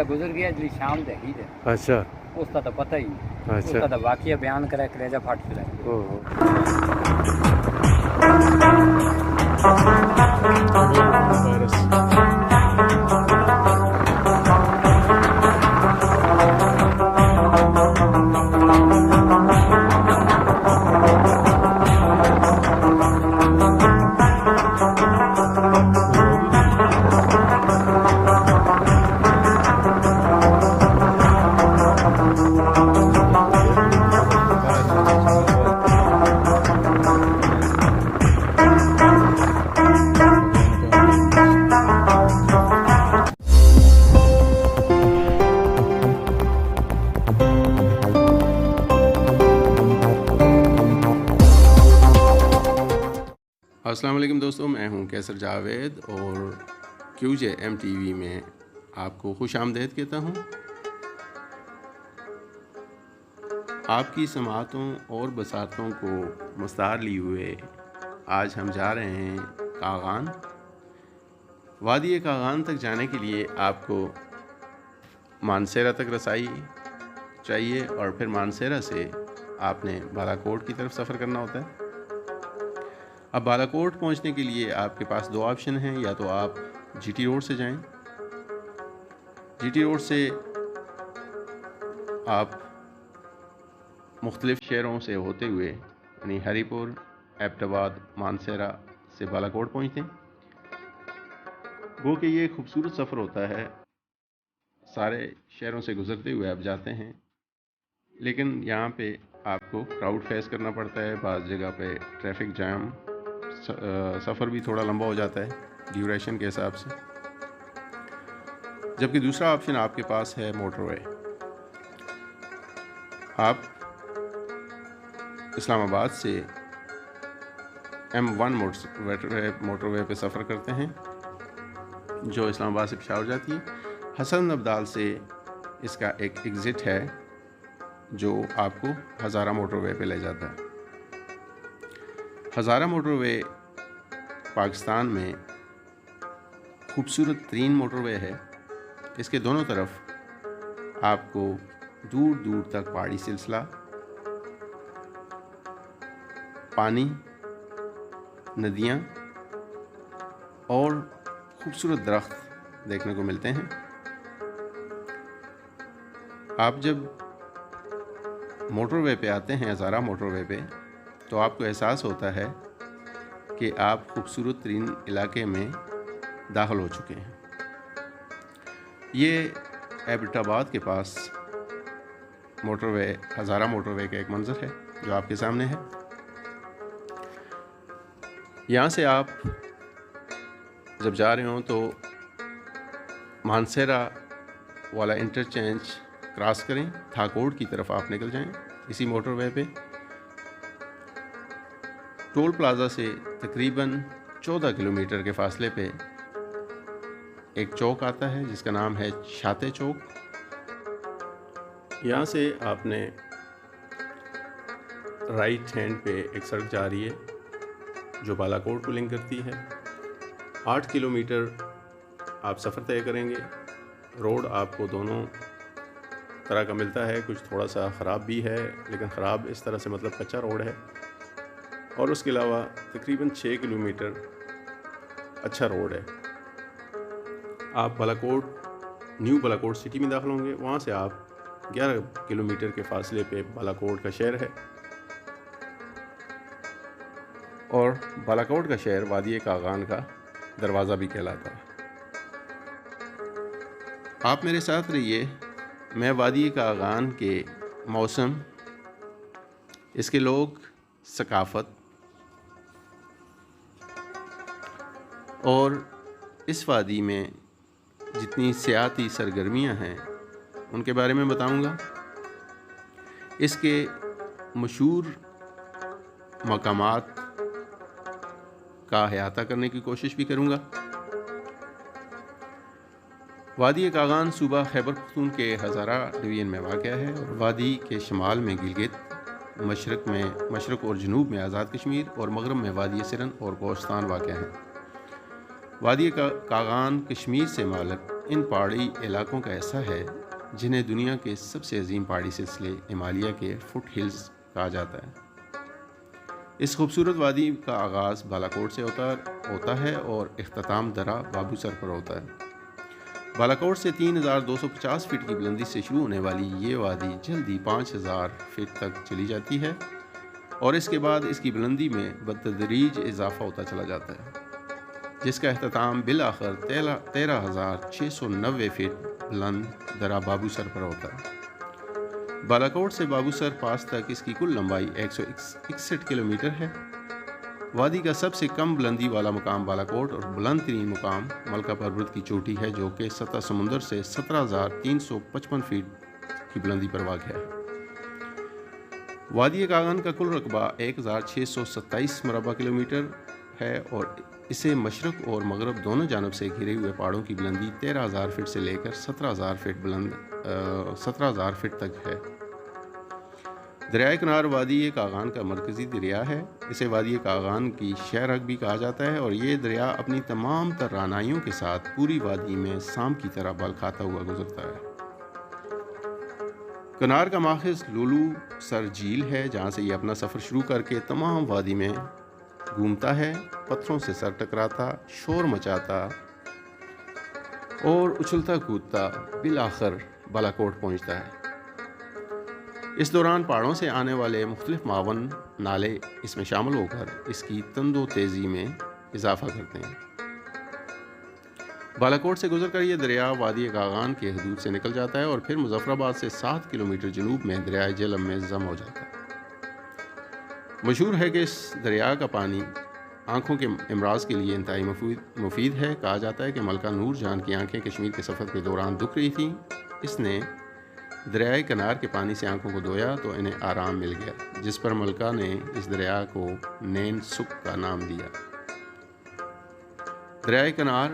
تو گزر گیا جلی شام دے ہی دے اچھا اس کا تو پتہ ہی نہیں اس اچھا کا تو واقعہ بیان کرے کلیجہ پھٹ چلے السلام علیکم دوستوں، میں ہوں کیسر جاوید اور کیو جے ایم ٹی وی میں آپ کو خوش آمدید کہتا ہوں۔ آپ کی سماعتوں اور بصارتوں کو مستعار لیے ہوئے آج ہم جا رہے ہیں کاغان۔ وادی کاغان تک جانے کے لیے آپ کو مانسہرہ تک رسائی چاہیے اور پھر مانسہرہ سے آپ نے بالاکوٹ کی طرف سفر کرنا ہوتا ہے۔ اب بالاکوٹ پہنچنے کے لیے آپ کے پاس دو آپشن ہیں، یا تو آپ جی ٹی روڈ سے جائیں، جی ٹی روڈ سے آپ مختلف شہروں سے ہوتے ہوئے یعنی ہری پور، ایبٹ آباد، مانسہرہ سے بالاکوٹ پہنچتے ہیں۔ وہ کہ یہ خوبصورت سفر ہوتا ہے، سارے شہروں سے گزرتے ہوئے آپ جاتے ہیں، لیکن یہاں پہ آپ کو کراؤڈ فیس کرنا پڑتا ہے، بعض جگہ پہ ٹریفک جام، سفر بھی تھوڑا لمبا ہو جاتا ہے ڈیوریشن کے حساب سے۔ جبکہ دوسرا آپشن آپ کے پاس ہے موٹر وے۔ آپ اسلام آباد سے M1 موٹر وے پہ سفر کرتے ہیں جو اسلام آباد سے پشاور جاتی ہے۔ حسن ابدال سے اس کا ایک ایگزٹ ہے جو آپ کو ہزارہ موٹر وے پہ لے جاتا ہے۔ ہزارہ موٹر وے پاکستان میں خوبصورت ترین موٹر وے ہے۔ اس کے دونوں طرف آپ کو دور دور تک پہاڑی سلسلہ، پانی، ندیاں اور خوبصورت درخت دیکھنے کو ملتے ہیں۔ آپ جب موٹر وے پہ آتے ہیں، ہزارہ موٹر وے پہ، تو آپ کو احساس ہوتا ہے کہ آپ خوبصورت ترین علاقے میں داخل ہو چکے ہیں۔ یہ ایبٹ آباد کے پاس موٹر وے، ہزارہ موٹر وے کا ایک منظر ہے جو آپ کے سامنے ہے۔ یہاں سے آپ جب جا رہے ہوں تو مانسہرہ والا انٹرچینج کراس کریں، تھاکوڑ کی طرف آپ نکل جائیں اسی موٹر وے پہ۔ ٹول پلازا سے تقریباً 14 کلومیٹر کے فاصلے پہ ایک چوک آتا ہے جس کا نام ہے شاتے چوک۔ یہاں سے آپ نے رائٹ ہینڈ پہ ایک سڑک جا رہی ہے جو بالاکوٹ کو لنک کرتی ہے۔ 8 کلومیٹر آپ سفر طے کریں گے۔ روڈ آپ کو دونوں طرح کا ملتا ہے، کچھ تھوڑا سا خراب بھی ہے، لیکن خراب اس طرح سے مطلب کچا روڈ ہے، اور اس کے علاوہ تقریباً 6 کلومیٹر اچھا روڈ ہے۔ آپ بالاکوٹ، نیو بالاکوٹ سٹی میں داخل ہوں گے، وہاں سے آپ 11 کلومیٹر کے فاصلے پہ بالاکوٹ کا شہر ہے، اور بالاکوٹ کا شہر وادی کاغان کا دروازہ بھی کہلاتا ہے۔ آپ میرے ساتھ رہیے، میں وادی کاغان کے موسم، اس کے لوگ، ثقافت اور اس وادی میں جتنی سیاحتی سرگرمیاں ہیں ان کے بارے میں بتاؤں گا۔ اس کے مشہور مقامات کا احاطہ کرنے کی کوشش بھی کروں گا۔ وادی کاغان صوبہ خیبر پختون کے ہزارہ ڈویژن میں واقع ہے، اور وادی کے شمال میں گلگت، مشرق اور جنوب میں آزاد کشمیر، اور مغرب میں وادی سرن اور کوہستان واقع ہیں۔ وادی کاغان کشمیر سے ان پہاڑی علاقوں کا ایسا ہے جنہیں دنیا کے سب سے عظیم پہاڑی سلسلے ہمالیہ کے فٹ ہلز کہا جاتا ہے۔ اس خوبصورت وادی کا آغاز بالاکوٹ سے ہوتا ہے اور اختتام درہ بابو سر پر ہوتا ہے۔ بالاکوٹ سے 3250 فٹ کی بلندی سے شروع ہونے والی یہ وادی جلدی 5000 فٹ تک چلی جاتی ہے اور اس کے بعد اس کی بلندی میں بتدریج اضافہ ہوتا چلا جاتا ہے، جس کا اختتام بالآخر 13,690 فٹ بلند درہ بابو سر پر ہوتا ہے۔ بالاکوٹ سے بابو سر پاس تک اس کی کل لمبائی 161 کلومیٹر ہے۔ وادی کا سب سے کم بلندی والا مقام بالاکوٹ اور بلند ترین مقام ملکہ پربت کی چوٹی ہے، جو کہ سطح سمندر سے 17,355 فٹ کی بلندی پر واقع ہے۔ وادی کاغان کا کل رقبہ 1,627 مربع کلومیٹر ہے اور اسے مشرق اور مغرب دونوں جانب سے گھرے ہوئے پہاڑوں کی بلندی 13,000 فٹ سے لے کر 17,000 فٹ تک ہے۔ دریائے کنار وادی کاغان کا مرکزی دریا ہے۔ اسے وادی کاغان کی شہرک بھی کہا جاتا ہے اور یہ دریا اپنی تمام تر رہنائیوں کے ساتھ پوری وادی میں سام کی طرح بل کھاتا ہوا گزرتا ہے۔ کنار کا ماخذ لولو سر جھیل ہے، جہاں سے یہ اپنا سفر شروع کر کے تمام وادی میں گھومتا ہے، پتھروں سے سر ٹکراتا، شور مچاتا اور اچھلتا کودتا بالآخر بالاکوٹ پہنچتا ہے۔ اس دوران پہاڑوں سے آنے والے مختلف معاون نالے اس میں شامل ہو کر اس کی تند و تیزی میں اضافہ کرتے ہیں۔ بالاکوٹ سے گزر کر یہ دریا وادی کاغان کے حدود سے نکل جاتا ہے اور پھر مظفر آباد سے 7 کلومیٹر جنوب میں دریائے جہلم میں ضم ہو جاتا ہے۔ مشہور ہے کہ اس دریا کا پانی آنکھوں کے امراض کے لیے انتہائی مفید ہے۔ کہا جاتا ہے کہ ملکہ نور جہاں کی آنکھیں کشمیر کے سفر کے دوران دکھ رہی تھیں، اس نے دریائے کنار کے پانی سے آنکھوں کو دھویا تو انہیں آرام مل گیا، جس پر ملکہ نے اس دریا کو نین سکھ کا نام دیا۔ دریائے کنار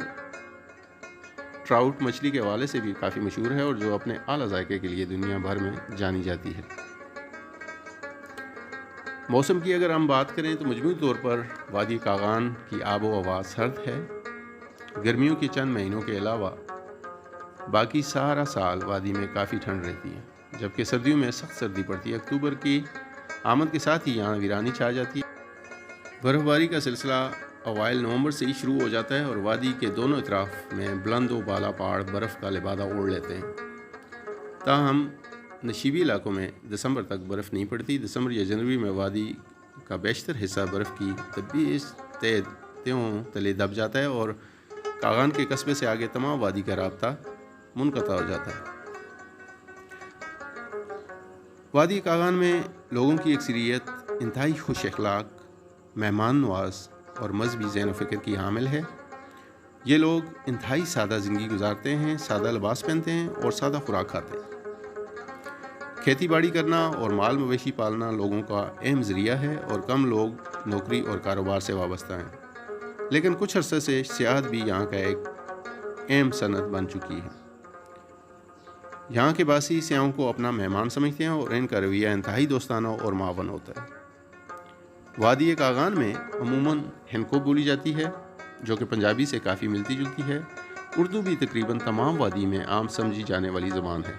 ٹراؤٹ مچھلی کے حوالے سے بھی کافی مشہور ہے اور جو اپنے اعلیٰ ذائقے کے لیے دنیا بھر میں جانی جاتی ہے۔ موسم کی اگر ہم بات کریں تو مجموعی طور پر وادی کاغان کی آب و ہوا سرد ہے۔ گرمیوں کے چند مہینوں کے علاوہ باقی سارا سال وادی میں کافی ٹھنڈ رہتی ہے، جبکہ سردیوں میں سخت سردی پڑتی ہے۔ اکتوبر کی آمد کے ساتھ ہی یہاں ویرانی چھا جاتی ہے۔ برف باری کا سلسلہ اوائل نومبر سے ہی شروع ہو جاتا ہے اور وادی کے دونوں اطراف میں بلند و بالا پہاڑ برف کا لبادہ اوڑھ لیتے ہیں۔ تاہم نشیبی علاقوں میں دسمبر تک برف نہیں پڑتی۔ دسمبر یا جنوری میں وادی کا بیشتر حصہ برف کی تبیس تہوں تلے دب جاتا ہے اور کاغان کے قصبے سے آگے تمام وادی کا رابطہ منقطع ہو جاتا ہے۔ وادی کاغان میں لوگوں کی اکثریت انتہائی خوش اخلاق، مہمان نواز اور مذہبی ذہن و فکر کی حامل ہے۔ یہ لوگ انتہائی سادہ زندگی گزارتے ہیں، سادہ لباس پہنتے ہیں اور سادہ خوراک کھاتے ہیں۔ کھیتی باڑی کرنا اور مال مویشی پالنا لوگوں کا اہم ذریعہ ہے اور کم لوگ نوکری اور کاروبار سے وابستہ ہیں، لیکن کچھ عرصے سے سیاحت بھی یہاں کا ایک اہم صنعت بن چکی ہے۔ یہاں کے باسی سیاحوں کو اپنا مہمان سمجھتے ہیں اور ان کا رویہ انتہائی دوستانہ اور معاون ہوتا ہے۔ وادی کاغان میں عموماً ہندکو بولی جاتی ہے، جو کہ پنجابی سے کافی ملتی جلتی ہے۔ اردو بھی تقریباً تمام وادی میں عام سمجھی جانے والی زبان ہے۔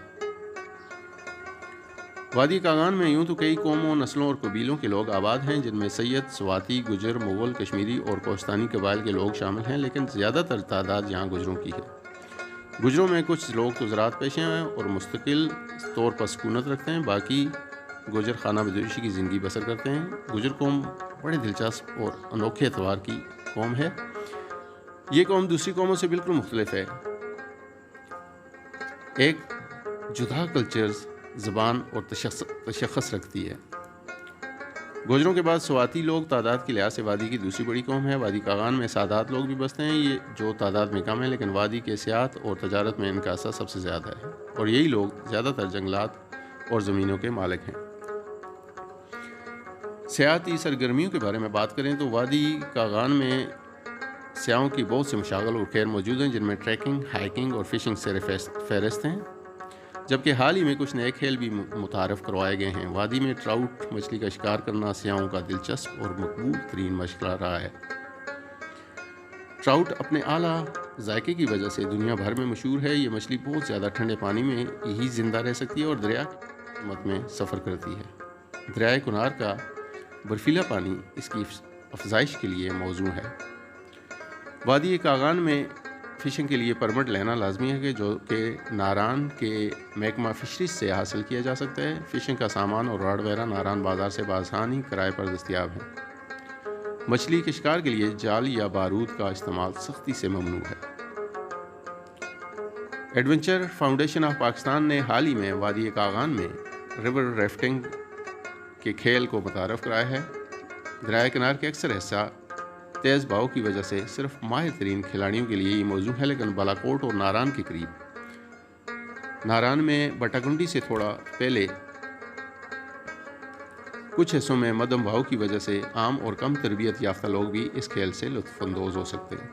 وادی کاغان میں یوں تو کئی قوموں، نسلوں اور قبیلوں کے لوگ آباد ہیں، جن میں سید، سواتی، گجر، مغل، کشمیری اور کوہستانی قبائل کے لوگ شامل ہیں، لیکن زیادہ تر تعداد یہاں گجروں کی ہے۔ گجروں میں کچھ لوگ تو زراعت پیشے ہیں اور مستقل طور پر سکونت رکھتے ہیں، باقی گجر خانہ بدوشی کی زندگی بسر کرتے ہیں۔ گجر قوم بڑے دلچسپ اور انوکھے اعتبار کی قوم ہے۔ یہ قوم دوسری قوموں سے بالکل مختلف ہے، ایک جدا کلچرز، زبان اور تشخص رکھتی ہے۔ گجروں کے بعد سواتی لوگ تعداد کے لحاظ سے وادی کی دوسری بڑی قوم ہے۔ وادی کاغان میں سادات لوگ بھی بستے ہیں، یہ جو تعداد میں کم ہیں، لیکن وادی کے سیاحت اور تجارت میں ان کا اثر سب سے زیادہ ہے اور یہی لوگ زیادہ تر جنگلات اور زمینوں کے مالک ہیں۔ سیاحتی سرگرمیوں کے بارے میں بات کریں تو وادی کاغان میں سیاحوں کی بہت سے مشاغل اور خیر موجود ہیں، جن میں ٹریکنگ، ہائکنگ اور فشنگ سیر فہرست ہیں، جبکہ حال ہی میں کچھ نئے کھیل بھی متعارف کروائے گئے ہیں۔ وادی میں ٹراؤٹ مچھلی کا شکار کرنا سیاحوں کا دلچسپ اور مقبول ترین مشغلہ رہا ہے۔ ٹراؤٹ اپنے اعلیٰ ذائقے کی وجہ سے دنیا بھر میں مشہور ہے۔ یہ مچھلی بہت زیادہ ٹھنڈے پانی میں ہی زندہ رہ سکتی ہے اور دریا کی مد میں سفر کرتی ہے۔ دریائے کنار کا برفیلا پانی اس کی افزائش کے لیے موزوں ہے۔ وادی کاغان میں فشنگ کے لیے پرمٹ لینا لازمی ہے جو کہ ناران کے محکمہ فشریز سے حاصل کیا جا سکتا ہے۔ فشنگ کا سامان اور راڈ وغیرہ ناران بازار سے بآسانی کرائے پر دستیاب ہیں۔ مچھلی کے شکار کے لیے جال یا بارود کا استعمال سختی سے ممنوع ہے۔ ایڈونچر فاؤنڈیشن آف پاکستان نے حال ہی میں وادی کاغان میں ریور ریفٹنگ کے کھیل کو متعارف کرایا ہے۔ دریائے کنار کے اکثر حصہ تیز بہاؤ کی وجہ سے صرف ماہر ترین کھلاڑیوں کے لیے یہ موزوں ہے، لیکن بالاکوٹ اور ناران کے قریب ناران میں بٹاکنڈی سے تھوڑا پہلے کچھ حصوں میں مدھم بہاؤ کی وجہ سے عام اور کم تربیت یافتہ لوگ بھی اس کھیل سے لطف اندوز ہو سکتے ہیں۔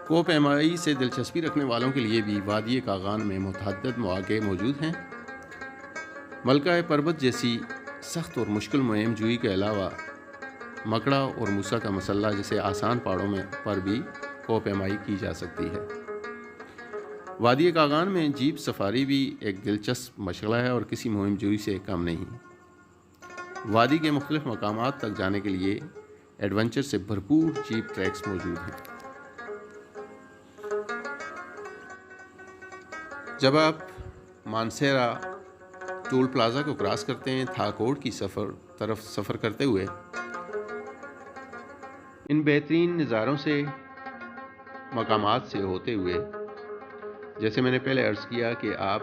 کوہ پیمائی سے دلچسپی رکھنے والوں کے لیے بھی وادی کاغان میں متعدد مواقع موجود ہیں۔ ملکہ پربت جیسی سخت اور مشکل مہم جوئی کے علاوہ مکڑا اور موسیٰ کا مسلح جیسے آسان پہاڑوں پر بھی کوہ پیمائی کی جا سکتی ہے۔ وادی کاغان میں جیپ سفاری بھی ایک دلچسپ مشغلہ ہے اور کسی مہم جوئی سے کم نہیں۔ وادی کے مختلف مقامات تک جانے کے لیے ایڈونچر سے بھرپور جیپ ٹریکس موجود ہیں۔ جب آپ مانسیرا ٹول پلازا کو کراس کرتے ہیں، تھاکوٹ کی طرف سفر کرتے ہوئے ان بہترین نظاروں سے مقامات سے ہوتے ہوئے، جیسے میں نے پہلے عرض کیا کہ آپ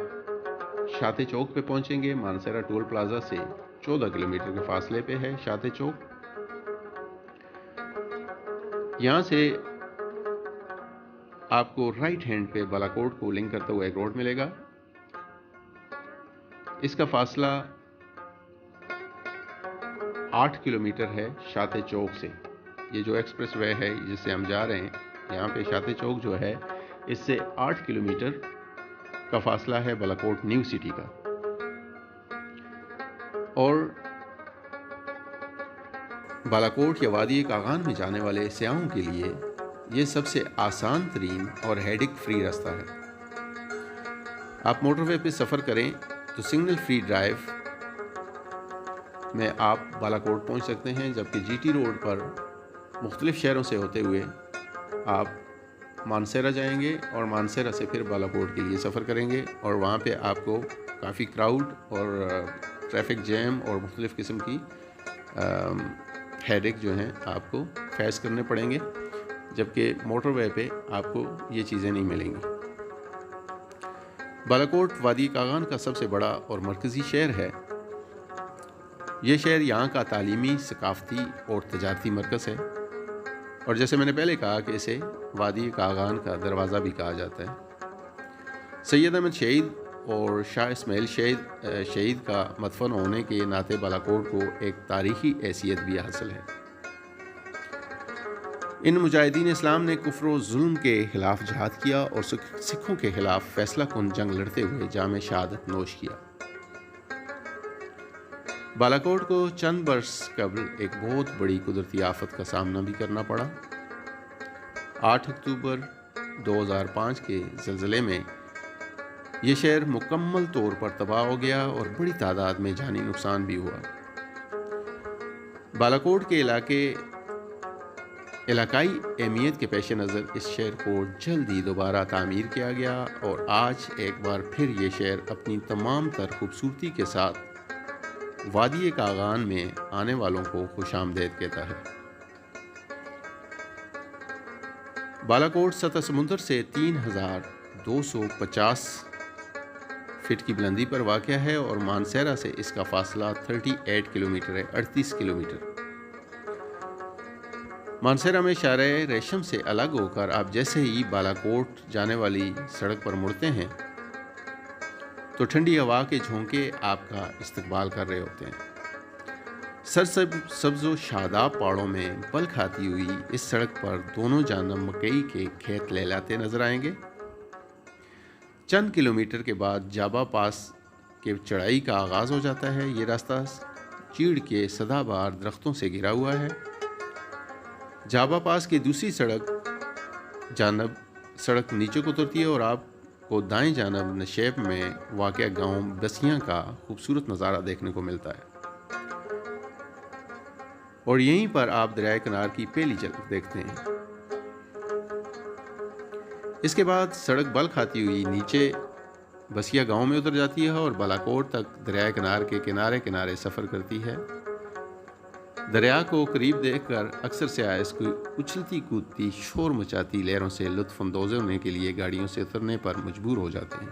شاتے چوک پہ پہنچیں گے۔ مانسیرا ٹول پلازا سے 14 کلومیٹر کے فاصلے پہ ہے شاتے چوک۔ یہاں سے آپ کو رائٹ ہینڈ پہ بالاکوٹ کو لنک کرتا ہوا ایک روڈ ملے گا۔ اس کا فاصلہ 8 کلومیٹر ہے شاتے چوک سے۔ یہ جو ایکسپریس وے ہے جس سے ہم جا رہے ہیں، یہاں پہ شاتے چوک جو ہے اس سے 8 کلومیٹر کا فاصلہ ہے بالاکوٹ نیو سٹی کا۔ اور بالاکوٹ یا وادی کاغان میں جانے والے سیاحوں کے لیے یہ سب سے آسان ترین اور ہیڈک فری راستہ ہے۔ آپ موٹر وے پہ سفر کریں تو سگنل فری ڈرائیو میں آپ بالاکوٹ پہنچ سکتے ہیں، جبکہ جی ٹی روڈ پر مختلف شہروں سے ہوتے ہوئے آپ مانسیرا جائیں گے اور مانسیرا سے پھر بالاکوٹ کے لیے سفر کریں گے، اور وہاں پہ آپ کو کافی کراؤڈ اور ٹریفک جیم اور مختلف قسم کی ہیڈک جو ہیں آپ کو فیس کرنے پڑیں گے، جبکہ موٹر وے پہ آپ کو یہ چیزیں نہیں ملیں گی۔ بالاکوٹ وادی کاغان کا سب سے بڑا اور مرکزی شہر ہے۔ یہ شہر یہاں کا تعلیمی، ثقافتی اور تجارتی مرکز ہے، اور جیسے میں نے پہلے کہا کہ اسے وادی کاغان کا دروازہ بھی کہا جاتا ہے۔ سید احمد شہید اور شاہ اسماعیل شہید کا مدفن ہونے کے ناطے بالاکوٹ کو ایک تاریخی حیثیت بھی حاصل ہے۔ ان مجاہدین اسلام نے کفر و ظلم کے خلاف جہاد کیا اور سکھوں کے خلاف فیصلہ کن جنگ لڑتے ہوئے جام شہادت نوش کیا۔ بالاکوٹ کو چند برس قبل ایک بہت بڑی قدرتی آفت کا سامنا بھی کرنا پڑا۔ 8 اکتوبر 2005 کے زلزلے میں یہ شہر مکمل طور پر تباہ ہو گیا اور بڑی تعداد میں جانی نقصان بھی ہوا۔ بالاکوٹ کے علاقائی اہمیت کے پیش نظر اس شہر کو جلد ہی دوبارہ تعمیر کیا گیا، اور آج ایک بار پھر یہ شہر اپنی تمام تر خوبصورتی کے ساتھ وادی کاغان میں آنے والوں کو خوش آمدید کہتا ہے۔ بالاکوٹ سطح سمندر سے 3250 فٹ کی بلندی پر واقع ہے، اور مانسیرا سے اس کا فاصلہ 38 کلومیٹر ہے، 38 کلومیٹر۔ مانسیرا میں شارع ریشم سے الگ ہو کر آپ جیسے ہی بالاکوٹ جانے والی سڑک پر مڑتے ہیں تو ٹھنڈی ہوا کے جھونکے آپ کا استقبال کر رہے ہوتے ہیں۔ سبز و شاداب پہاڑوں میں بل کھاتی ہوئی اس سڑک پر دونوں جانب مکئی کے کھیت لہلاتے نظر آئیں گے۔ چند کلومیٹر کے بعد جابا پاس کے چڑھائی کا آغاز ہو جاتا ہے۔ یہ راستہ چیڑ کے سدا بہار درختوں سے گھرا ہوا ہے۔ جابا پاس کی دوسری سڑک جانب سڑک نیچے کو اترتی ہے اور آپ کو دائیں جانب نشیب میں واقع گاؤں بسیاں کا خوبصورت نظارہ دیکھنے کو ملتا ہے، اور یہیں پر آپ دریائے کنار کی پہلی جھلک دیکھتے ہیں۔ اس کے بعد سڑک بل کھاتی ہوئی نیچے بسیا گاؤں میں اتر جاتی ہے اور بالاکوٹ تک دریائے کنار کے کنارے کنارے سفر کرتی ہے۔ دریا کو قریب دیکھ کر اکثر سیاح اس کی اچھلتی کودتی شور مچاتی لہروں سے لطف اندوز ہونے کے لیے گاڑیوں سے اترنے پر مجبور ہو جاتے ہیں۔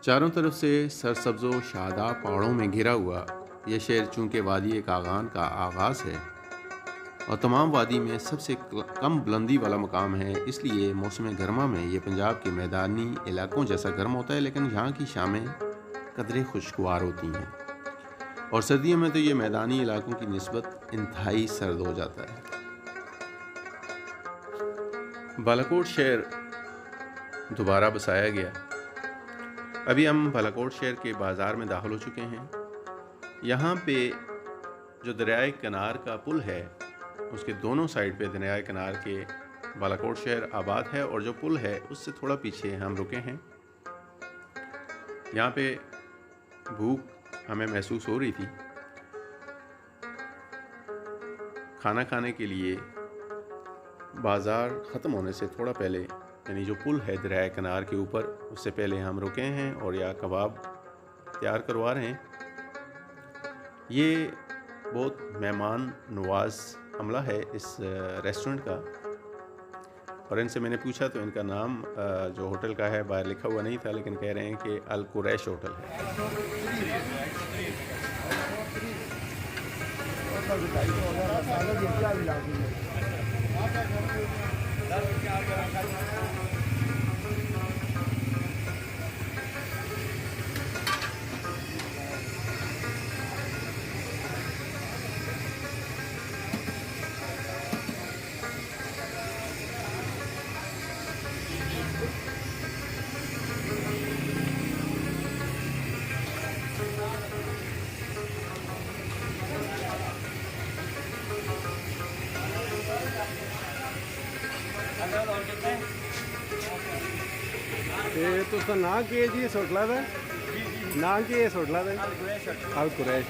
چاروں طرف سے سرسبز و شاداب پہاڑوں میں گھرا ہوا یہ شہر چونکہ وادی کاغان کا آغاز ہے اور تمام وادی میں سب سے کم بلندی والا مقام ہے، اس لیے موسم گرما میں یہ پنجاب کے میدانی علاقوں جیسا گرم ہوتا ہے، لیکن یہاں کی شامیں قدرے خوشگوار ہوتی ہیں، اور سردیوں میں تو یہ میدانی علاقوں کی نسبت انتہائی سرد ہو جاتا ہے۔ بالاکوٹ شہر دوبارہ بسایا گیا۔ ابھی ہم بالاکوٹ شہر کے بازار میں داخل ہو چکے ہیں۔ یہاں پہ جو دریائے کنار کا پل ہے اس کے دونوں سائڈ پہ دریائے کنار کے بالاکوٹ شہر آباد ہے، اور جو پل ہے اس سے تھوڑا پیچھے ہم رکے ہیں۔ یہاں پہ بھوک ہمیں محسوس ہو رہی تھی۔ کھانا کھانے کے لیے بازار ختم ہونے سے تھوڑا پہلے، یعنی جو پل ہے دریائے کنار کے اوپر، اس سے پہلے ہم رکے ہیں اور یا کباب تیار کروا رہے ہیں۔ یہ بہت مہمان نواز عملہ ہے اس ریسٹورنٹ کا، اور ان سے میں نے پوچھا تو ان کا نام جو ہوٹل کا ہے باہر لکھا ہوا نہیں تھا، لیکن کہہ رہے ہیں کہ القریش ہوٹل ہے۔ تو اس کا نام کی ہے جی اس ہوٹل کا؟ نام کی ہے اس ہوٹل کا؟ القریش۔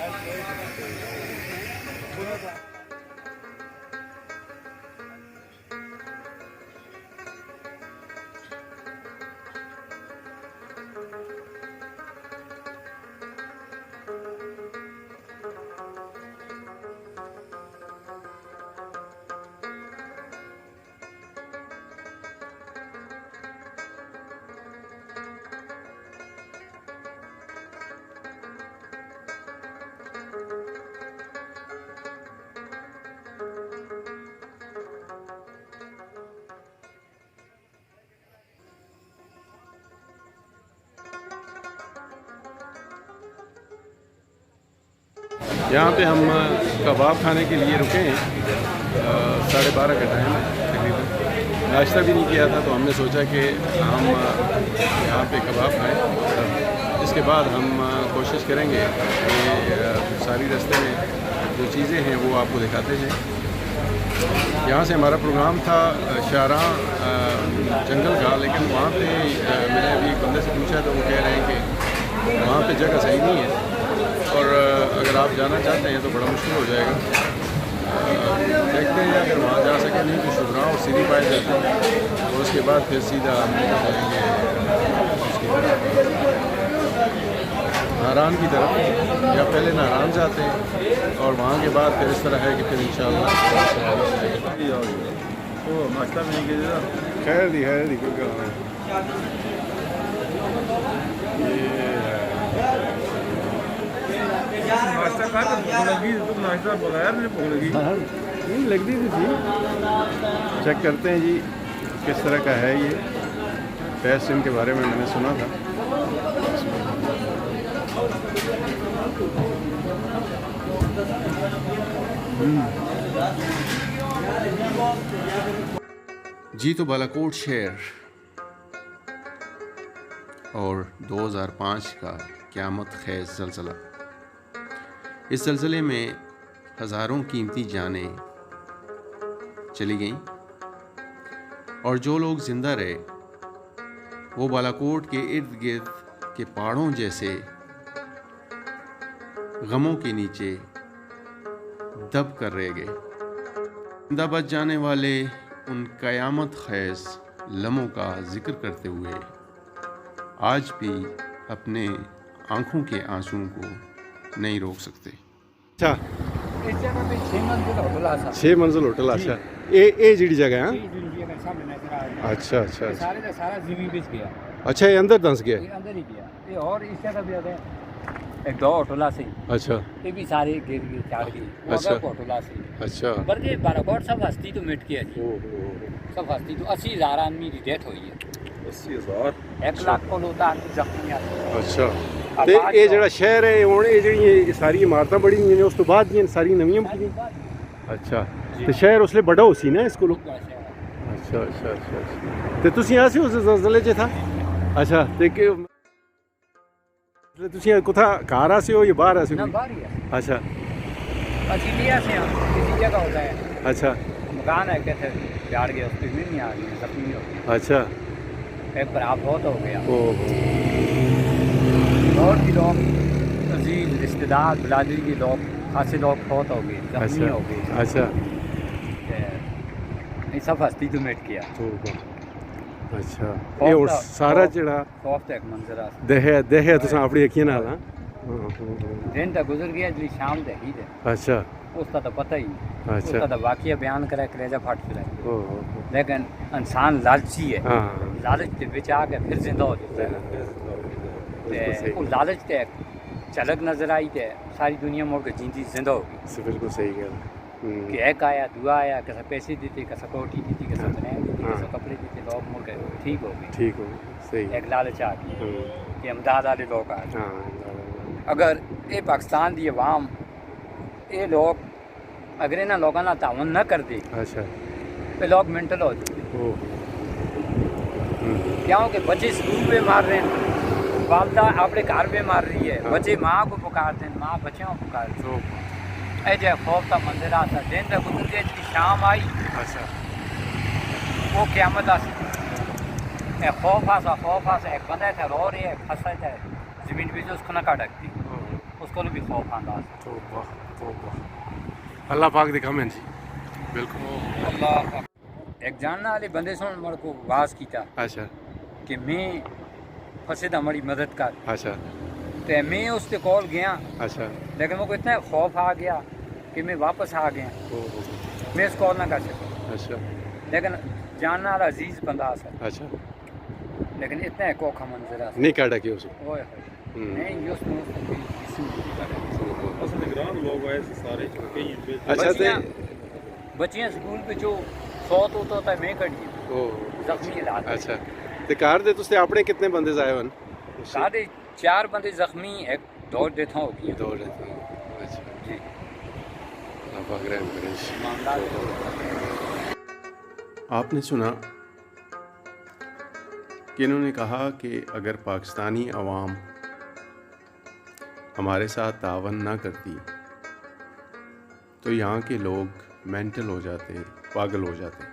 یہاں پہ ہم کباب کھانے کے لیے رکے ہیں، 12:30 کا ٹائم ہے تقریباً۔ ناشتہ بھی نہیں کیا تھا تو ہم نے سوچا کہ ہم یہاں پہ کباب کھائیں۔ اس کے بعد ہم کوشش کریں گے کہ ساری راستے میں جو چیزیں ہیں وہ آپ کو دکھاتے ہیں۔ یہاں سے ہمارا پروگرام تھا شاہراہ جنگل کا، لیکن وہاں پہ میں نے ابھی ایک بندے سے پوچھا تو وہ کہہ رہے ہیں کہ وہاں پہ جگہ صحیح نہیں ہے، اور اگر آپ جانا چاہتے ہیں تو بڑا مشکل ہو جائے گا۔ دیکھتے ہیں اگر وہاں جا سکیں، نہیں تو شبراہ اور سیدھی پائے جاتے ہیں، اور اس کے بعد پھر سیدھا ہم نکل جائیں گے اس کی طرف، ناران کی طرف، یا پہلے ناران جاتے ہیں اور وہاں کے بعد پھر اس طرح ہے کہ پھر انشاءاللہ خیر دی کوئی کام نہیں لگتی تھی۔ چیک کرتے ہیں جی کس طرح کا ہے یہ ٹیسٹ، ان کے بارے میں نے سنا تھا۔ جی تو بالاکوٹ شہر اور 2005 کا قیامت خیز زلزلہ، اس زلزلے میں ہزاروں قیمتی جانیں چلی گئیں، اور جو لوگ زندہ رہے وہ بالاکوٹ کے ارد گرد کے پہاڑوں جیسے غموں کے نیچے دب کر رہ گئے. زندہ بچ جانے والے ان قیامت خیز لمحوں کا ذکر کرتے ہوئے آج بھی اپنے آنکھوں کے آنسوؤں کو نہیں روک سکتے. اچھا اس جگہ پہ 6 منزل ہوٹل آ سکتا 6 منزل ہوٹل. اچھا یہ جڑی جگہ ہے. ہے دنیا کا سامنے نظر آ رہا ہے. اچھا اچھا یہ اچھا سارے کا سارا زمین بچ گیا. اچھا یہ اندر دنس گیا. یہ اندر ہی گیا. یہ اور اس جگہ بھی ہے ایک دو ہوٹل سے اچھا یہ بھی سارے گر گئے چاڑ گئے. وہ اچھا. اگر ہوٹل سے اچھا بلکہ بالاکوٹ سب ہستی تو مٹ گیا جی. سب ہستی تو 80,000 آدمی کی ڈیتھ ہوئی ہے. 80,000. 1 لاکھ کو ہوتا آدمی زخمی آتے. اچھا تے یہ جڑا شہر ہے ہن یہ جڑی ساری عمارتاں بڑی ہوئی ہیں اس تو بعد یہ ساری نویاں بنی. اچھا تے شہر اس لیے بڑا ہو سی نا اس کو. اچھا اچھا اچھا تے تسی آ سی اس زلزلے چ تھا. اچھا تے کہ تسی کتھا گھر آ سی ہو یا باہر آ سی. نہ باہر ہی ہے. اچھا انڈیا سے ہم کسی جگہ ہوتا ہے. اچھا مکان ہے کہتے ہیں جاڑ گیا اس پہ بھی نہیں آ گئی زخمی ہو گئی. اچھا ایک پر آپ بہت ہو گیا. او اور بھی لوگ عزیز رشتے دار برادری کے لوگ خاصے لوگ بہت ہو گئے زخمی ہو گئے. اچھا یہ سب ہستی تو مٹ گیا. اچھا یہ اور سارا جڑا خوف تو ایک منظر آ دہ تساں اپنی اکھیاں نال. ہاں دن تو گزر گیا جی شام دے ہی دے. اچھا اس کا تو پتہ ہی اس اچھا کا تو واقعہ بیان کرے کلیجہ پھٹ چلا. لیکن انسان لالچی ہے. ہاں لالچ کے بچ آ کے پھر زندہ ہو جاتا ہے. وہ لالچ تے جھلک نظر آئی تے ساری دنیا مڑ کے جیندی زندہ ہو گئی. بالکل صحیح گل. کہ ایک آیا دعا آیا کسا پیسے دیتے کسا کوٹھی دیتی کسا بنین دیتی کسا کپڑے دیتے لوگ مڑ کے ٹھیک ہو گئے. ٹھیک ہو صحیح. ایک لالچ آ گئی کہ امداد والے لوگ آ گئے. ہاں اگر یہ پاکستان دی عوام یہ لوگ اگر انہاں لوگوں کا تعاون نہ کر دے اچھا تو لوگ مینٹل ہو جاتے. کیونکہ بچے اسکول پہ مار رہے ہیں, والدہ اپنے گھر پہ مار رہی ہے, بچے ماں کو پکارتے ہیں, ماں بچوں کو پکارتے ہیں. اے جے خوف کا منظر آتا ہے. دن تک گزر گیا جی شام آئی اچھا وہ قیامت آ سکتی. خوف آسا ایک بندہ تھا رو رہی ہے پھنسا تھا زمین پہ جو اس کو نہ کاٹکتی اس کو بھی خوف آتا. اللہ پاک دے کم ہیں جی. بالکل اللہ ایک جاننے والے بندے سن مڑ کو واز کیتا اچھا کہ میں پھنسے دا مڑی مدد کر. اچھا تو میں اس کے کول گیا اچھا لیکن وہ کو اتنا خوف آ گیا کہ میں واپس آ گیا. میں اس کال نہ کر سکا اچھا لیکن جاننے والا عزیز بندہ سا اچھا لیکن اتنا ایک اوکھا منظر آ نہیں کاٹا کیا اس اوئے نہیں اس میں اچھا تے بچیاں سکول پہ جو سوت ہوتا ہے میں کڑی زخمی حالات. اچھا تے کار دے تستے اپنے کتنے بندے آئے ون؟ سارے 4 بندے زخمی, ایک 2 ڈیتھاں ہو گئی. 2 رہتے ہیں. اچھا جی اللہ پاک رحم کرے. معاملات آپ نے سنا کہ انہوں نے کہا کہ اگر پاکستانی عوام ہمارے ساتھ تعاون نہ کرتی تو یہاں کے لوگ مینٹل ہو جاتے, پاگل ہو جاتے,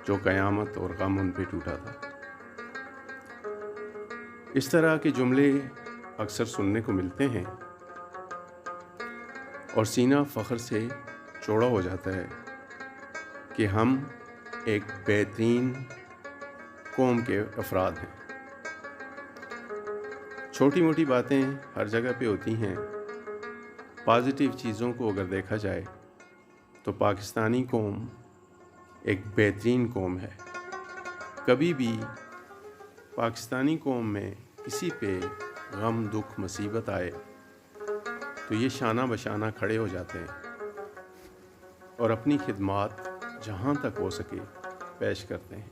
جو قیامت اور غم ان پہ ٹوٹا تھا. اس طرح کے جملے اکثر سننے کو ملتے ہیں اور سینہ فخر سے چوڑا ہو جاتا ہے کہ ہم ایک بہترین قوم کے افراد ہیں. چھوٹی موٹی باتیں ہر جگہ پہ ہوتی ہیں. پازیٹیو چیزوں کو اگر دیکھا جائے تو پاکستانی قوم ایک بہترین قوم ہے. کبھی بھی پاکستانی قوم میں کسی پہ غم دکھ مصیبت آئے تو یہ شانہ بشانہ کھڑے ہو جاتے ہیں اور اپنی خدمات جہاں تک ہو سکے پیش کرتے ہیں.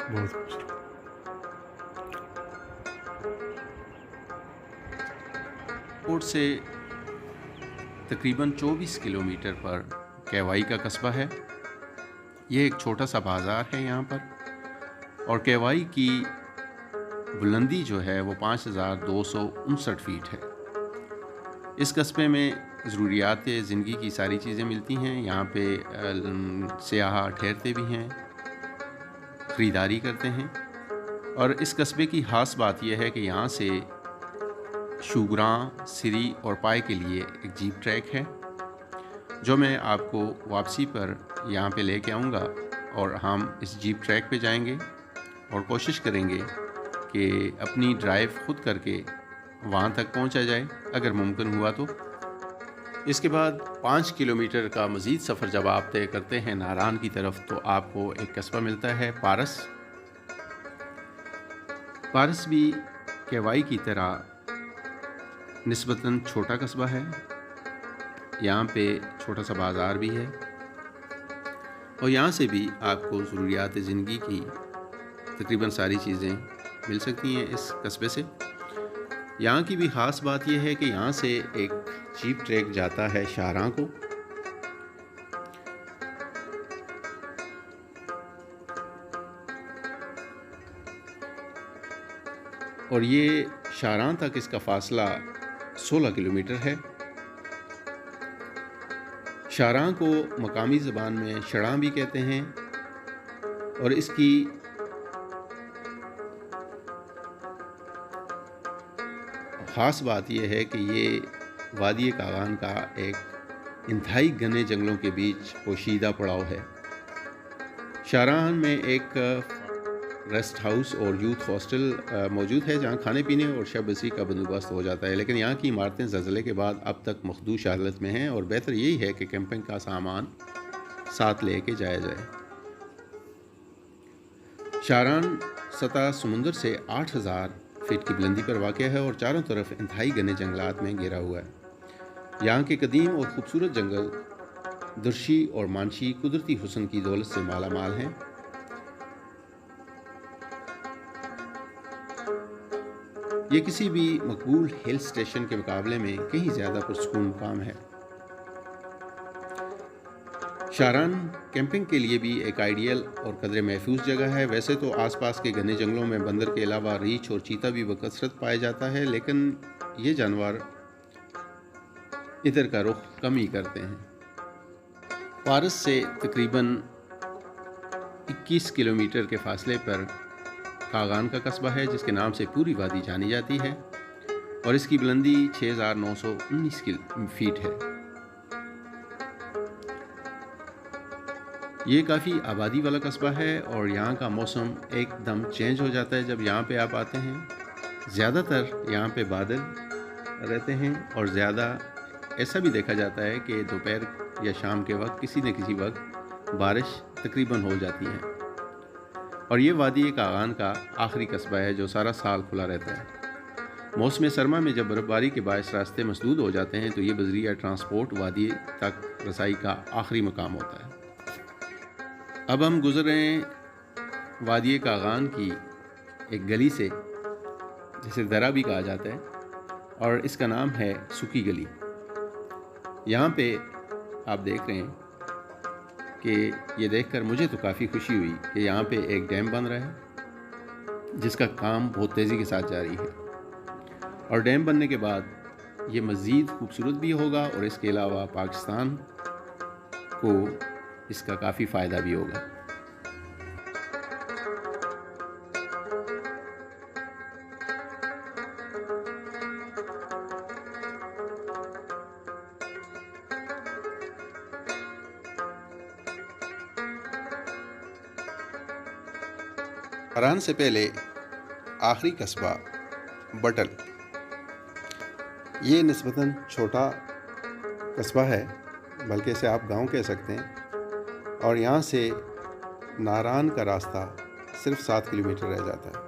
بہت خوبصورت. کوٹ سے تقریباً 24 کلومیٹر پر کیوائی کا قصبہ ہے. یہ ایک چھوٹا سا بازار ہے یہاں پر، اور کیوائی کی بلندی جو ہے وہ 5259 فیٹ ہے. اس قصبے میں ضروریات زندگی کی ساری چیزیں ملتی ہیں. یہاں پہ سیاح ٹھہرتے بھی ہیں، خریداری کرتے ہیں. اور اس قصبے کی خاص بات یہ ہے کہ یہاں سے شوگراں، سری اور پائے کے لیے ایک جیپ ٹریک ہے، جو میں آپ کو واپسی پر یہاں پہ لے کے آؤں گا، اور ہم اس جیپ ٹریک پہ جائیں گے اور کوشش کریں گے کہ اپنی ڈرائیو خود کر کے وہاں تک پہنچا جائے اگر ممکن ہوا تو. اس کے بعد 5 کلومیٹر کا مزید سفر جب آپ طے کرتے ہیں ناران کی طرف، تو آپ کو ایک قصبہ ملتا ہے پارس. پارس بھی کیوائی کی طرح نسبتاً چھوٹا قصبہ ہے. یہاں پہ چھوٹا سا بازار بھی ہے، اور یہاں سے بھی آپ کو ضروریات زندگی کی تقریباً ساری چیزیں مل سکتی ہیں اس قصبے سے. یہاں کی بھی خاص بات یہ ہے کہ یہاں سے ایک جیپ ٹریک جاتا ہے شاہراہ کو. اور یہ شاہراہ تک اس کا فاصلہ 16 کلومیٹر ہے. شاہراہ کو مقامی زبان میں شڑاں بھی کہتے ہیں، اور اس کی خاص بات یہ ہے کہ یہ وادی کاغان کا ایک انتہائی گھنے جنگلوں کے بیچ پوشیدہ پڑاؤ ہے. شاہراہ میں ایک ریسٹ ہاؤس اور یوتھ ہاسٹل موجود ہے، جہاں کھانے پینے اور شب بسری کا بندوبست ہو جاتا ہے. لیکن یہاں کی عمارتیں زلزلے کے بعد اب تک مخدوش حالت میں ہیں، اور بہتر یہی ہے کہ کیمپنگ کا سامان ساتھ لے کے جایا جائے. شاہراہ سطح سمندر سے 8000 فٹ کی بلندی پر واقع ہے، اور چاروں طرف انتہائی گھنے جنگلات میں گھرا ہوا ہے. یہاں کے قدیم اور خوبصورت جنگل درشی اور مانشی قدرتی حسن کی دولت سے مالا مال ہیں. یہ کسی بھی مقبول ہل سٹیشن کے مقابلے میں کہیں زیادہ پرسکون مقام ہے. شاہراہ کیمپنگ کے لیے بھی ایک آئیڈیل اور قدرے محفوظ جگہ ہے. ویسے تو آس پاس کے گھنے جنگلوں میں بندر کے علاوہ ریچھ اور چیتا بھی بکثرت پایا جاتا ہے، لیکن یہ جانور ادھر کا رخ کم ہی کرتے ہیں. پارس سے تقریباً 21 کلومیٹر کے فاصلے پر کاغان کا قصبہ ہے، جس کے نام سے پوری وادی جانی جاتی ہے، اور اس کی بلندی 6919 فیٹ ہے. یہ کافی آبادی والا قصبہ ہے، اور یہاں کا موسم ایک دم چینج ہو جاتا ہے جب یہاں پہ آپ آتے ہیں. زیادہ تر یہاں پہ بادل رہتے ہیں، اور زیادہ ایسا بھی دیکھا جاتا ہے کہ دوپہر یا شام کے وقت کسی نہ کسی وقت بارش تقریباً ہو جاتی ہے. اور یہ وادی کاغان کا آخری قصبہ ہے جو سارا سال کھلا رہتا ہے. موسم سرما میں جب برف باری کے باعث راستے مسدود ہو جاتے ہیں، تو یہ بذریعہ ٹرانسپورٹ وادی تک رسائی کا آخری مقام ہوتا ہے. اب ہم گزر رہے ہیں وادی کاغان کی ایک گلی سے، جسے درہ بھی کہا جاتا ہے، اور اس کا نام ہے سکی گلی. یہاں پہ آپ دیکھ رہے ہیں کہ یہ دیکھ کر مجھے تو کافی خوشی ہوئی کہ یہاں پہ ایک ڈیم بن رہا ہے، جس کا کام بہت تیزی کے ساتھ جاری ہے. اور ڈیم بننے کے بعد یہ مزید خوبصورت بھی ہوگا، اور اس کے علاوہ پاکستان کو اس کا کافی فائدہ بھی ہوگا. شاہراہ سے پہلے آخری قصبہ بٹل، یہ نسبتاً چھوٹا قصبہ ہے، بلکہ اسے آپ گاؤں کہہ سکتے ہیں. اور یہاں سے ناران کا راستہ صرف 7 کلومیٹر رہ جاتا ہے۔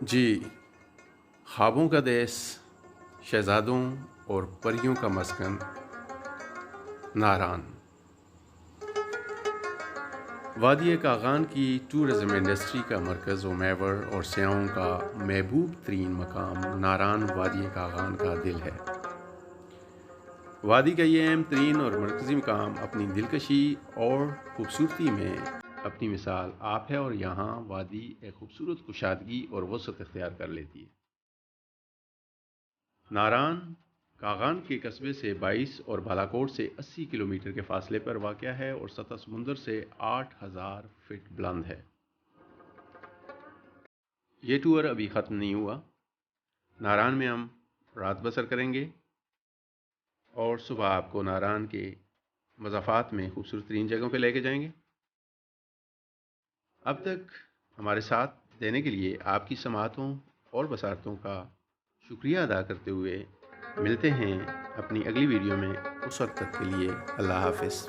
جی، خوابوں کا دیس، شہزادوں اور پریوں کا مسکن ناران۔ وادی کاغان کی ٹورزم انڈسٹری کا مرکز و محور اور سیاحوں کا محبوب ترین مقام ناران وادی کاغان کا دل ہے۔ وادی کا یہ اہم ترین اور مرکزی مقام اپنی دلکشی اور خوبصورتی میں اپنی مثال آپ ہے، اور یہاں وادی ایک خوبصورت کشادگی اور وسعت اختیار کر لیتی ہے۔ ناران کاغان کے قصبے سے 22 اور بالاکوٹ سے 80 کلومیٹر کے فاصلے پر واقع ہے اور سطح سمندر سے 8000 فٹ بلند ہے۔ یہ ٹور ابھی ختم نہیں ہوا۔ ناران میں ہم رات بسر کریں گے اور صبح آپ کو ناران کے مضافات میں خوبصورت ترین جگہوں پہ لے کے جائیں گے۔ اب تک ہمارے ساتھ دینے کے لیے آپ کی سماعتوں اور بصارتوں کا شکریہ ادا کرتے ہوئے ملتے ہیں اپنی اگلی ویڈیو میں۔ اس وقت تک کے لیے اللہ حافظ۔